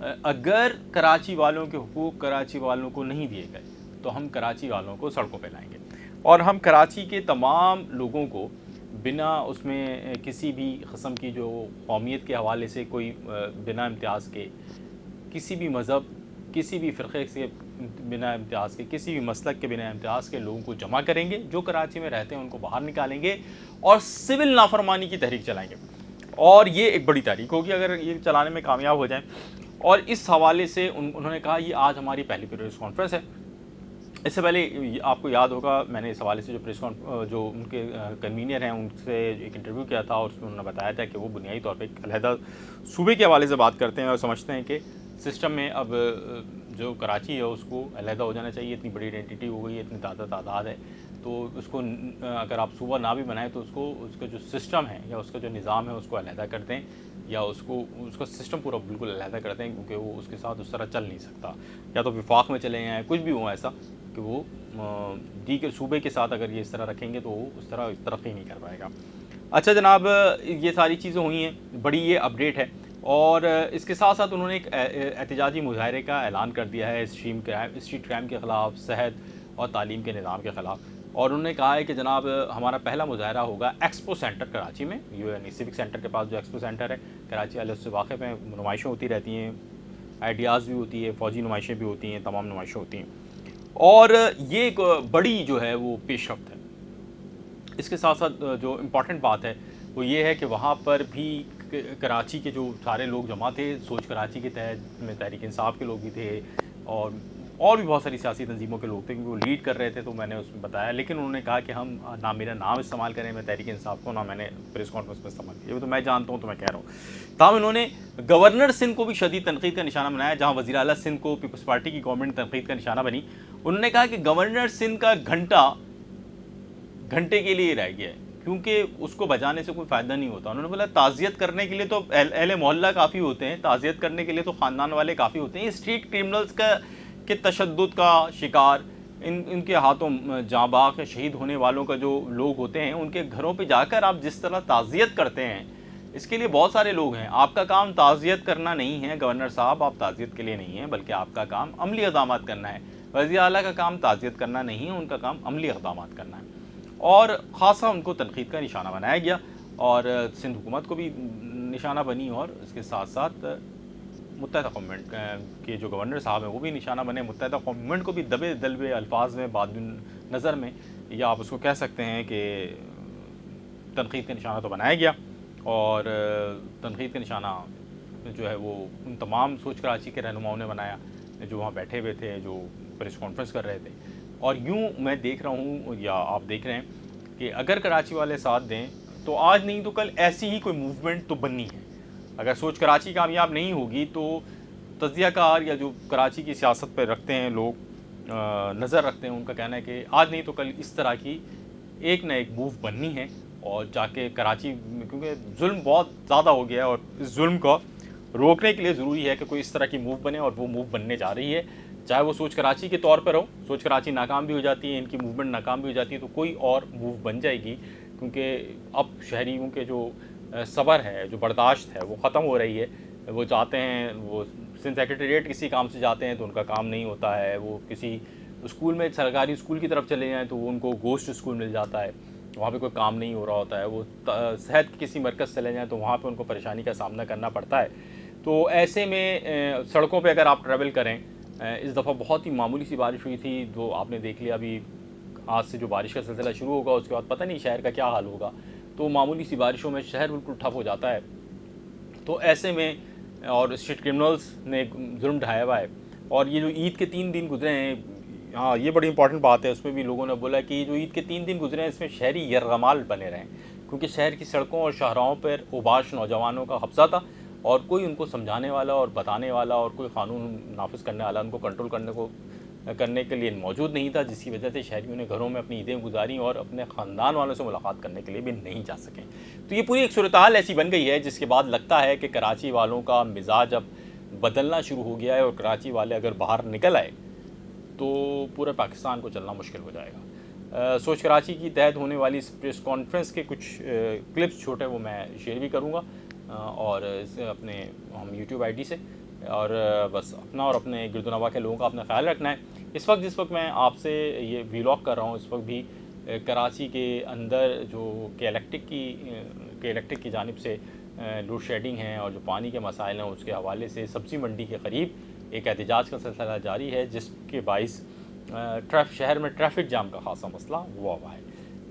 اگر کراچی والوں کے حقوق کراچی والوں کو نہیں دیے گئے تو ہم کراچی والوں کو سڑکوں پہ لائیں گے، اور ہم کراچی کے تمام لوگوں کو بنا اس میں کسی بھی قسم کی جو قومیت کے حوالے سے کوئی بنا امتیاز کے، کسی بھی مذہب، کسی بھی فرقے سے بنا امتیاز کے، کسی بھی مسلک کے بنا امتیاز کے لوگوں کو جمع کریں گے، جو کراچی میں رہتے ہیں ان کو باہر نکالیں گے اور سول نافرمانی کی تحریک چلائیں گے، اور یہ ایک بڑی تحریک ہوگی اگر یہ چلانے میں کامیاب ہو جائیں۔ اور اس حوالے سے انہوں نے کہا یہ آج ہماری پہلی پریس کانفرنس ہے۔ اس سے پہلے آپ کو یاد ہوگا میں نے اس حوالے سے جو ان کے کنوینر ہیں ان سے ایک انٹرویو کیا تھا، اور اس میں انہوں نے بتایا تھا کہ وہ بنیادی طور پہ ایک علیحدہ صوبے کے حوالے سے بات کرتے ہیں اور سمجھتے ہیں کہ سسٹم میں اب جو کراچی ہے اس کو علیحدہ ہو جانا چاہیے، اتنی بڑی آئیڈینٹی ہو گئی ہے، اتنی زیادہ تعداد ہے، تو اس کو اگر آپ صوبہ نہ بھی بنائیں تو اس کا جو سسٹم ہے یا اس کا جو نظام ہے اس کو علیحدہ کر دیں، یا اس کا سسٹم پورا بالکل علیحدہ کر دیں، کیونکہ وہ اس کے ساتھ اس طرح چل نہیں سکتا، یا تو وفاق میں چلے جائیں، کچھ بھی ہو ایسا کہ وہ دیگر صوبے کے ساتھ اگر یہ اس طرح رکھیں گے تو وہ اس طرح ترقی نہیں کر پائے گا۔ اچھا جناب، یہ ساری چیزیں ہوئی ہیں، بڑی یہ اپڈیٹ ہے، اور اس کے ساتھ ساتھ انہوں نے ایک احتجاجی مظاہرے کا اعلان کر دیا ہے اسٹریٹ کرائم کے خلاف، صحت اور تعلیم کے نظام کے خلاف، اور انہوں نے کہا ہے کہ جناب ہمارا پہلا مظاہرہ ہوگا ایکسپو سینٹر کراچی میں، یعنی سیوک سینٹر کے پاس جو ایکسپو سینٹر ہے کراچی والے اس سے واقف ہیں، نمائشیں ہوتی رہتی ہیں، آئیڈیاز بھی ہوتی ہے، فوجی نمائشیں بھی ہوتی ہیں، تمام نمائشیں ہوتی ہیں، اور یہ ایک بڑی جو ہے وہ پیش رفت ہے۔ اس کے ساتھ ساتھ جو امپورٹنٹ بات ہے وہ یہ ہے کہ وہاں پر بھی کراچی کے جو سارے لوگ جمع تھے، سوچ کراچی کے تحت میں تحریک انصاف کے لوگ بھی تھے، اور بھی بہت ساری سیاسی تنظیموں کے لوگ تھے، کیونکہ وہ لیڈ کر رہے تھے، تو میں نے اس میں بتایا، لیکن انہوں نے کہا کہ ہم نہ میرا نام استعمال کریں میں تحریک انصاف کو، نہ میں نے پریس کانفرنس میں استعمال کیا، وہ تو میں جانتا ہوں تو میں کہہ رہا ہوں۔ تاہم انہوں نے گورنر سندھ کو بھی شدید تنقید کا نشانہ بنایا، جہاں وزیر اعلیٰ سندھ کو پیپلز پارٹی کی گورنمنٹ تنقید کا نشانہ بنی۔ انہوں نے کہا کہ گورنر سندھ کا گھنٹے کے لیے رہ گیا ہے، کیونکہ اس کو بجانے سے کوئی فائدہ نہیں ہوتا۔ انہوں نے بولا تعزیت کرنے کے لیے تو اہل محلہ کافی ہوتے ہیں، تعزیت کرنے کے لیے تو خاندان والے کافی ہوتے ہیں، اسٹریٹ کرمنلز کے تشدد کا شکار، ان کے ہاتھوں جاں باغ شہید ہونے والوں کا جو لوگ ہوتے ہیں ان کے گھروں پہ جا کر آپ جس طرح تعزیت کرتے ہیں، اس کے لیے بہت سارے لوگ ہیں۔ آپ کا کام تعزیت کرنا نہیں ہے گورنر صاحب، آپ تعزیت کے لیے نہیں ہیں، بلکہ آپ کا کام عملی اقدامات کرنا ہے۔ وزیر اعلیٰ کا کام تعزیت کرنا نہیں ہے، ان کا کام عملی اقدامات کرنا ہے، اور خاصا ان کو تنقید کا نشانہ بنایا گیا، اور سندھ حکومت کو بھی نشانہ بنی، اور اس کے ساتھ ساتھ متحدہ قوم کے جو گورنر صاحب ہیں وہ بھی نشانہ بنے، متحدہ قوم موومنٹ کو بھی دبے دلبے الفاظ میں بعد نظر میں، یا آپ اس کو کہہ سکتے ہیں کہ تنقید کا نشانہ تو بنایا گیا، اور تنقید کا نشانہ جو ہے وہ ان تمام سوچ کراچی کے رہنماؤں نے بنایا جو وہاں بیٹھے ہوئے تھے، جو پریس کانفرنس کر رہے تھے۔ اور یوں میں دیکھ رہا ہوں یا آپ دیکھ رہے ہیں کہ اگر کراچی والے ساتھ دیں تو آج نہیں تو کل ایسی ہی کوئی موومنٹ تو بننی ہے۔ اگر سوچ کراچی کامیاب نہیں ہوگی تو تجزیہ کار یا جو کراچی کی سیاست پہ رکھتے ہیں لوگ، نظر رکھتے ہیں، ان کا کہنا ہے کہ آج نہیں تو کل اس طرح کی ایک نہ ایک موو بننی ہے، اور جا کے کراچی، کیونکہ ظلم بہت زیادہ ہو گیا ہے، اور اس ظلم کو روکنے کے لیے ضروری ہے کہ کوئی اس طرح کی موو بنے، اور وہ موو بننے جا رہی ہے، چاہے وہ سوچ کراچی کے طور پر ہو۔ سوچ کراچی ناکام بھی ہو جاتی ہے، ان کی موومنٹ ناکام بھی ہو جاتی ہے، تو کوئی اور موو بن جائے گی، کیونکہ اب شہریوں کے جو صبر ہے، جو برداشت ہے، وہ ختم ہو رہی ہے۔ وہ جاتے ہیں، وہ سندھ سیکریٹریٹ کسی کام سے جاتے ہیں تو ان کا کام نہیں ہوتا ہے، وہ کسی اسکول میں سرکاری اسکول کی طرف چلے جائیں تو وہ ان کو گوشت اسکول مل جاتا ہے، وہاں پہ کوئی کام نہیں ہو رہا ہوتا ہے، وہ صحت کے کسی مرکز چلے جائیں تو وہاں پہ ان کو پریشانی کا سامنا کرنا پڑتا ہے۔ تو ایسے میں سڑکوں پہ اگر آپ ٹریول کریں، اس دفعہ بہت ہی معمولی سی بارش ہوئی تھی، جو آپ نے دیکھ لیا، ابھی آج سے جو بارش کا سلسلہ شروع ہوگا اس کے بعد پتہ نہیں شہر کا کیا حال ہوگا، تو معمولی سی بارشوں میں شہر بالکل ٹھپ ہو جاتا ہے۔ تو ایسے میں، اور اسٹریٹ کرمنلز نے ظلم ڈھایا ہوا ہے، اور یہ جو عید کے 3 دن گزرے ہیں، ہاں یہ بڑی امپورٹنٹ بات ہے، اس میں بھی لوگوں نے بولا کہ یہ جو عید کے 3 دن گزرے ہیں اس میں شہری یرغمال بنے رہیں، کیونکہ شہر کی سڑکوں اور شاہراہوں پر اوباش نوجوانوں کا قبضہ تھا، اور کوئی ان کو سمجھانے والا اور بتانے والا اور کوئی قانون نافذ کرنے والا ان کو کنٹرول کرنے کے لیے موجود نہیں تھا، جس کی وجہ سے شہریوں نے گھروں میں اپنی عیدیں گزاریں اور اپنے خاندان والوں سے ملاقات کرنے کے لیے بھی نہیں جا سکیں۔ تو یہ پوری ایک صورتحال ایسی بن گئی ہے جس کے بعد لگتا ہے کہ کراچی والوں کا مزاج اب بدلنا شروع ہو گیا ہے، اور کراچی والے اگر باہر نکل آئے تو پورے پاکستان کو چلنا مشکل ہو جائے گا۔ سوچ کراچی کی تحت ہونے والی اس پریس کانفرنس کے کچھ کلپس چھوٹے وہ میں شیئر بھی کروں گا، اور اپنے ہم یوٹیوب آئی ڈی سے، اور بس اپنا اور اپنے گرد و نواح کے لوگوں کا اپنا خیال رکھنا ہے۔ جس وقت میں آپ سے یہ ویلاگ کر رہا ہوں، اس وقت بھی کراچی کے اندر جو کہ الیکٹرک کی جانب سے لوڈ شیڈنگ ہے اور جو پانی کے مسائل ہیں اس کے حوالے سے سبزی منڈی کے قریب ایک احتجاج کا سلسلہ جاری ہے، جس کے باعث شہر میں ٹریفک جام کا خاصا مسئلہ ہوا ہے۔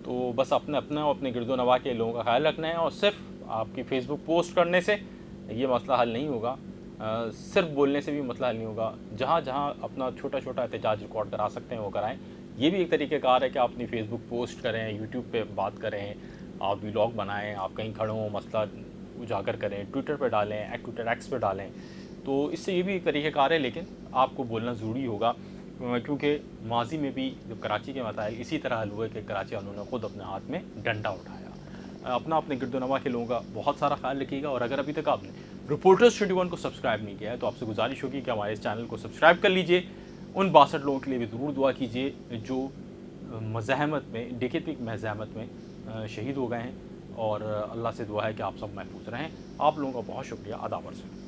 تو بس اپنا اور اپنے گرد و نواح کے لوگوں کا خیال رکھنا ہے، اور صرف آپ کی فیس بک پوسٹ کرنے سے یہ مسئلہ حل نہیں ہوگا، صرف بولنے سے بھی مسئلہ حل نہیں ہوگا۔ جہاں جہاں اپنا چھوٹا احتجاج ریکارڈ کرا سکتے ہیں وہ کرائیں۔ یہ بھی ایک طریقہ کار ہے کہ آپ اپنی فیس بک پوسٹ کریں، یوٹیوب پہ بات کریں، آپ ویلاگ بنائیں، آپ کہیں کھڑے ہوں مسئلہ اجاگر کریں، ٹویٹر پہ ڈالیں، ٹویٹر ایکس پہ ڈالیں۔ تو اس سے یہ بھی ایک طریقہ کار ہے، لیکن آپ کو بولنا ضروری ہوگا، کیونکہ ماضی میں بھی جو کراچی کے مسائل اسی طرح حل ہوئے کہ کراچی والوں نے خود اپنے ہاتھ میں ڈنڈا اٹھایا۔ اپنے گرد و نواح کے لوگوں کا بہت سارا خیال رکھیے گا، اور اگر ابھی تک آپ نے رپورٹرز 21 کو سبسکرائب نہیں کیا ہے تو آپ سے گزارش ہوگی کہ ہمارے اس چینل کو سبسکرائب کر لیجئے۔ ان 62 لوگوں کے لیے بھی ضرور دعا کیجئے جو مزاحمت میں ڈکیتی کی مزاحمت میں شہید ہو گئے ہیں، اور اللہ سے دعا ہے کہ آپ سب محفوظ رہیں۔ آپ لوگوں کا بہت شکریہ، آداب عرض۔